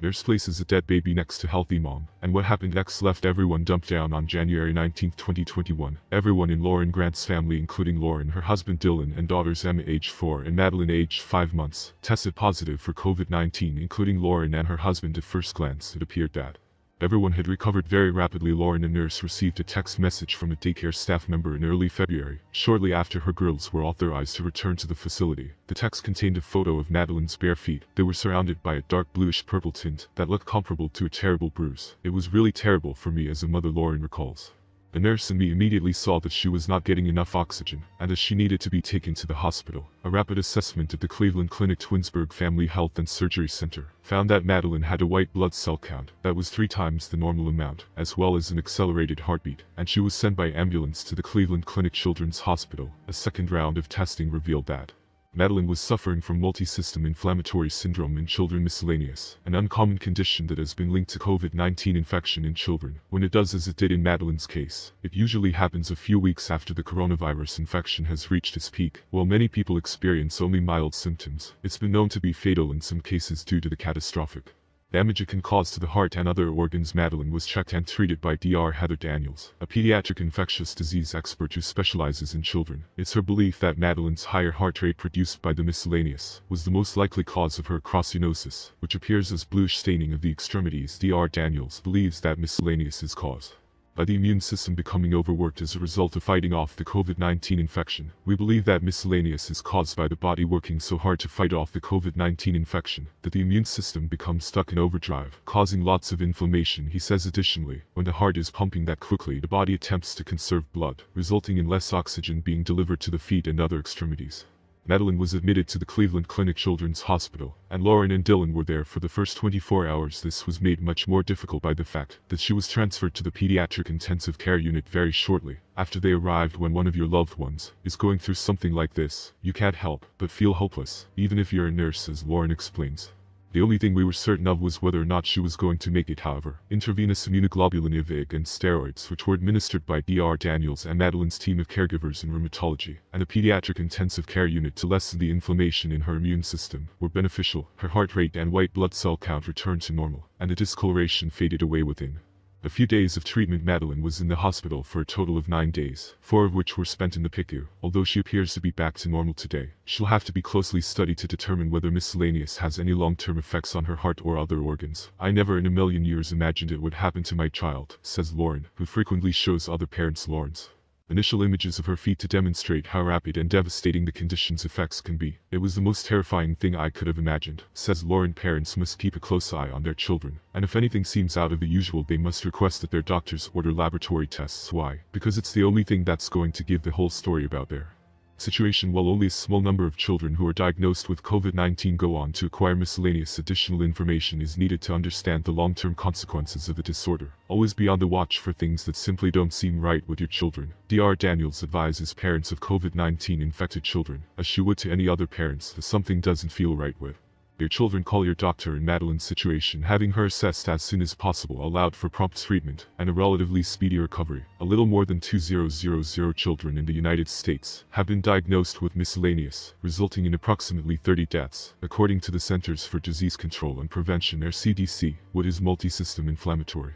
Nurse places a dead baby next to healthy mom. And what happened next left everyone dumped down on January 19, 2021. Everyone in Lauren Grant's family, including Lauren, her husband Dylan, and daughters Emma age 4 and Madeline age 5 months, tested positive for COVID-19, including Lauren and her husband. At first glance, it appeared that everyone had recovered very rapidly. Lauren, a nurse, received a text message from a daycare staff member in early February, shortly after her girls were authorized to return to the facility. The text contained a photo of Madeline's bare feet. They were surrounded by a dark bluish-purple tint that looked comparable to a terrible bruise. "It was really terrible for me as a mother," Lauren recalls. The nurse and me immediately saw that she was not getting enough oxygen, and as she needed to be taken to the hospital. A rapid assessment at the Cleveland Clinic Twinsburg Family Health and Surgery Center found that Madeline had a white blood cell count that was 3 times the normal amount, as well as an accelerated heartbeat, and she was sent by ambulance to the Cleveland Clinic Children's Hospital. A second round of testing revealed that Madeline was suffering from multi-system inflammatory syndrome in children, miscellaneous, an uncommon condition that has been linked to COVID-19 infection in children. When it does, as it did in Madeline's case, it usually happens a few weeks after the coronavirus infection has reached its peak. While many people experience only mild symptoms, it's been known to be fatal in some cases due to the catastrophic damage it can cause to the heart and other organs. Madeline was checked and treated by Dr. Heather Daniels, a pediatric infectious disease expert who specializes in children. It's her belief that Madeline's higher heart rate produced by the miscellaneous was the most likely cause of her carcinosis, which appears as bluish staining of the extremities. Dr. Daniels believes that miscellaneous is caused by the immune system becoming overworked as a result of fighting off the COVID-19 infection. "We believe that miscellaneous is caused by the body working so hard to fight off the COVID-19 infection that the immune system becomes stuck in overdrive, causing lots of inflammation," he says. Additionally, when the heart is pumping that quickly, the body attempts to conserve blood, resulting in less oxygen being delivered to the feet and other extremities. Madeline was admitted to the Cleveland Clinic Children's Hospital, and Lauren and Dylan were there for the first 24 hours. This was made much more difficult by the fact that she was transferred to the pediatric intensive care unit very shortly after they arrived. When one of your loved ones is going through something like this, you can't help but feel hopeless, even if you're a nurse, as Lauren explains. "The only thing we were certain of was whether or not she was going to make it." However, intravenous immunoglobulin IVIG and steroids, which were administered by Dr. Daniels and Madeline's team of caregivers in rheumatology and a pediatric intensive care unit to lessen the inflammation in her immune system, were beneficial. Her heart rate and white blood cell count returned to normal, and the discoloration faded away within a few days of treatment. Madeline was in the hospital for a total of 9 days, 4 of which were spent in the PICU. Although she appears to be back to normal today, she'll have to be closely studied to determine whether miscellaneous has any long-term effects on her heart or other organs. "I never in a million years imagined it would happen to my child," says Lauren, who frequently shows other parents Lauren's initial images of her feet to demonstrate how rapid and devastating the condition's effects can be. "It was the most terrifying thing I could have imagined," says Lauren. Parents must keep a close eye on their children, and if anything seems out of the usual, they must request that their doctors order laboratory tests. Why? Because it's the only thing that's going to give the whole story about their situation. While only a small number of children who are diagnosed with COVID-19 go on to acquire miscellaneous, additional information is needed to understand the long-term consequences of the disorder. Always be on the watch for things that simply don't seem right with your children. Dr. Daniels advises parents of COVID-19 infected children, as she would to any other parents, that something doesn't feel right with your children, call your doctor. In Madeline's situation, having her assessed as soon as possible allowed for prompt treatment and a relatively speedy recovery. A little more than 2,000 children in the United States have been diagnosed with miscellaneous, resulting in approximately 30 deaths, according to the Centers for Disease Control and Prevention, or CDC. What is multisystem inflammatory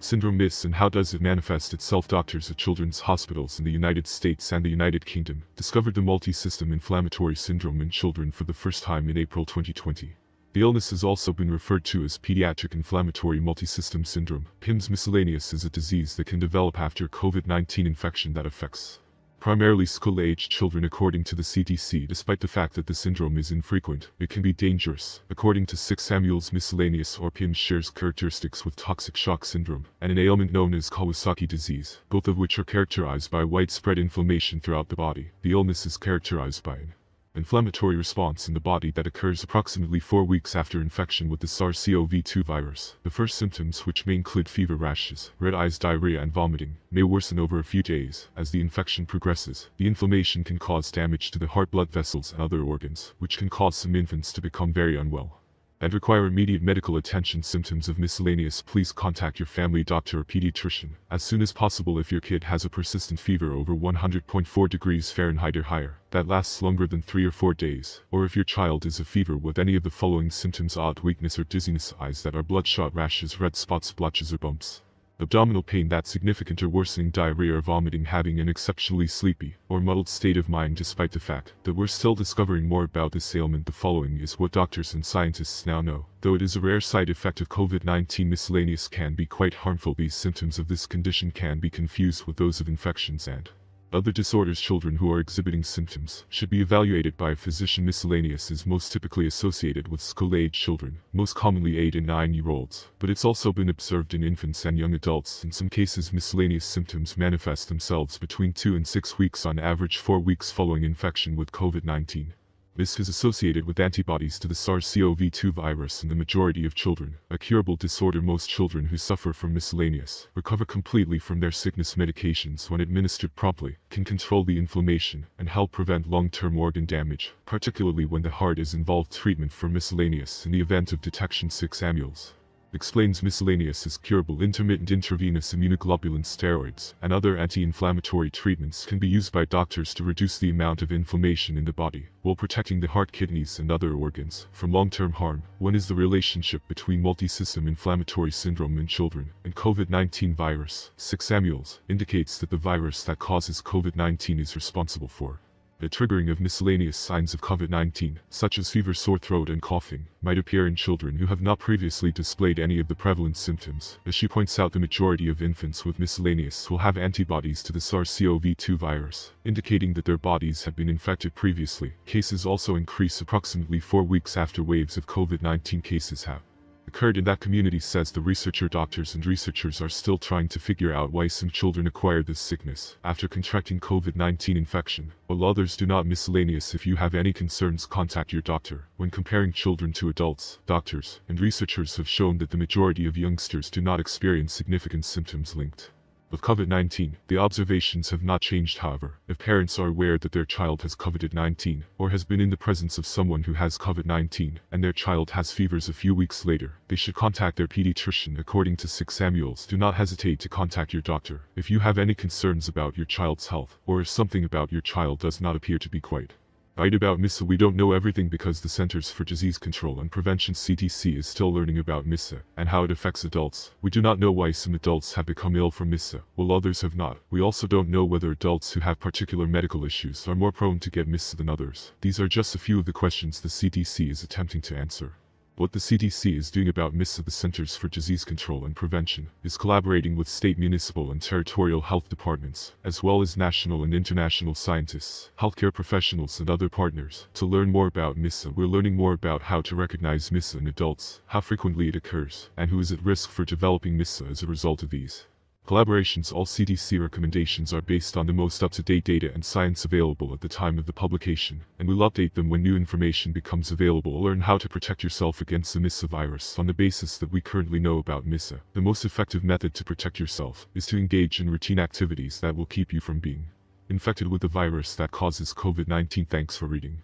syndrome, MIS, and how does it manifest itself? Doctors at children's hospitals in the United States and the United Kingdom discovered the multisystem inflammatory syndrome in children for the first time in April 2020. The illness has also been referred to as pediatric inflammatory multisystem syndrome, PIMS. Miscellaneous is a disease that can develop after COVID-19 infection that affects primarily school-aged children. According to the CDC, despite the fact that the syndrome is infrequent, it can be dangerous. According to 6 Samuels, miscellaneous or PIMS shares characteristics with toxic shock syndrome and an ailment known as Kawasaki disease, both of which are characterized by widespread inflammation throughout the body. The illness is characterized by an inflammatory response in the body that occurs approximately 4 weeks after infection with the SARS-CoV-2 virus. The first symptoms, which may include fever, rashes, red eyes, diarrhea, and vomiting, may worsen over a few days. As the infection progresses, the inflammation can cause damage to the heart, blood vessels, and other organs, which can cause some infants to become very unwell. and require immediate medical attention. Symptoms of miscellaneous: please contact your family doctor or pediatrician as soon as possible if your kid has a persistent fever over 100.4 degrees Fahrenheit or higher that lasts longer than 3 or 4 days, or if your child is a fever with any of the following symptoms: odd weakness or dizziness, eyes that are bloodshot, rashes, red spots, blotches or bumps, abdominal pain that's significant or worsening, diarrhea or vomiting, having an exceptionally sleepy or muddled state of mind. Despite the fact that we're still discovering more about this ailment, the following is what doctors and scientists now know. Though it is a rare side effect of COVID-19, miscellaneous can be quite harmful. These symptoms of this condition can be confused with those of infections and other disorders. Children who are exhibiting symptoms should be evaluated by a physician. Miscellaneous is most typically associated with school-age children, most commonly 8 and 9-year-olds, but it's also been observed in infants and young adults. In some cases, miscellaneous symptoms manifest themselves between 2 and 6 weeks, on average 4 weeks following infection with COVID-19. This is associated with antibodies to the SARS-CoV-2 virus in the majority of children, a curable disorder. Most children who suffer from miscellaneous recover completely from their sickness. Medications, when administered promptly, can control the inflammation and help prevent long-term organ damage, particularly when the heart is involved. Treatment for miscellaneous in the event of detection: 6 ampules explains miscellaneous is curable. Intermittent intravenous immunoglobulin steroids and other anti-inflammatory treatments can be used by doctors to reduce the amount of inflammation in the body, while protecting the heart, kidneys, and other organs from long-term harm. One is the relationship between multisystem inflammatory syndrome in children and COVID-19 virus. 6 ampules indicates that the virus that causes COVID-19 is responsible for the triggering of miscellaneous. Signs of COVID-19, such as fever, sore throat, and coughing, might appear in children who have not previously displayed any of the prevalent symptoms. As she points out, the majority of infants with miscellaneous will have antibodies to the SARS-CoV-2 virus, indicating that their bodies have been infected previously. Cases also increase approximately 4 weeks after waves of COVID-19 cases have occurred in that community, says the researcher. Doctors and researchers are still trying to figure out why some children acquire this sickness after contracting COVID-19 infection, while others do not. Miscellaneous: if you have any concerns, contact your doctor. When comparing children to adults, doctors and researchers have shown that the majority of youngsters do not experience significant symptoms linked with COVID-19. The observations have not changed, however. If parents are aware that their child has COVID-19 or has been in the presence of someone who has COVID-19 and their child has fevers a few weeks later, they should contact their pediatrician. According to 6 ampules, do not hesitate to contact your doctor if you have any concerns about your child's health, or if something about your child does not appear to be quite right about MISA. We don't know everything because the Centers for Disease Control and Prevention (CDC) is still learning about MISA and how it affects adults. We do not know why some adults have become ill from MISA, while others have not. We also don't know whether adults who have particular medical issues are more prone to get MISA than others. These are just a few of the questions the CDC is attempting to answer. What the CDC is doing about MISA, the Centers for Disease Control and Prevention, is collaborating with state, municipal, and territorial health departments, as well as national and international scientists, healthcare professionals, and other partners, to learn more about MISA. We're learning more about how to recognize MISA in adults, how frequently it occurs, and who is at risk for developing MISA as a result of these collaborations. All CDC recommendations are based on the most up-to-date data and science available at the time of the publication, and we'll update them when new information becomes available. Learn how to protect yourself against the MISA virus on the basis that we currently know about MISA. The most effective method to protect yourself is to engage in routine activities that will keep you from being infected with the virus that causes COVID-19. Thanks for reading.